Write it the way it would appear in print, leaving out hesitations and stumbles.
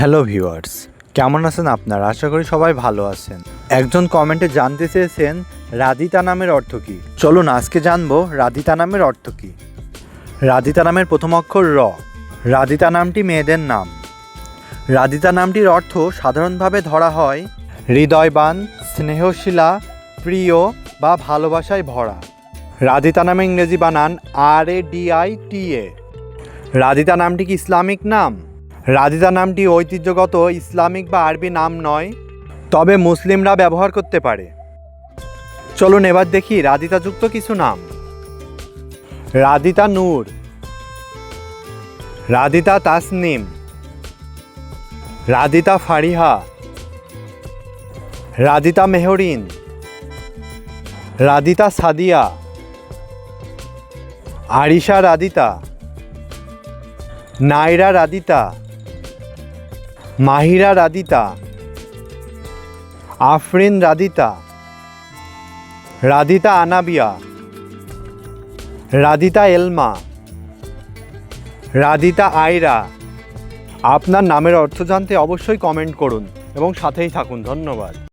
Hello viewers, কেমন আছেন আপনারা? আশা করি সবাই ভালো আছেন। একজন কমেন্টে জানতে চেয়েছেন রাধিতা নামের অর্থ কী। চলুন আজকে জানবো রাধিতা নামের অর্থ কী। রাধিতা নামের প্রথম অক্ষর র। রাধিতা নামটি মেয়েদের নাম। রাধিতা নামটির অর্থ সাধারণভাবে ধরা হয় হৃদয়বান, স্নেহশীলা, প্রিয় বা ভালোবাসায় ভরা। রাধিতা নামের ইংরেজি বানান RADITA। রাধিতা নামটি কি ইসলামিক নাম? রাধিতা নামটি ঐতিহ্যগত ইসলামিক বা আরবি নাম নয়, তবে মুসলিমরা ব্যবহার করতে পারে। চলুন এবার দেখি রাধিতাযুক্ত কিছু নাম। রাধিতা নূর, রাধিতা তাসনিম, রাধিতা ফারিহা, রাধিতা মেহরিন, রাধিতা সাদিয়া, আরিশা রাধিতা, নাইরা রাধিতা, মাহিরা রাধিতা, আফরিন রাধিতা, রাধিতা আনাবিয়া, রাধিতা এলমা, রাধিতা আয়রা। আপনার নামের অর্থ জানতে অবশ্যই কমেন্ট করুন এবং সাথেই থাকুন। ধন্যবাদ।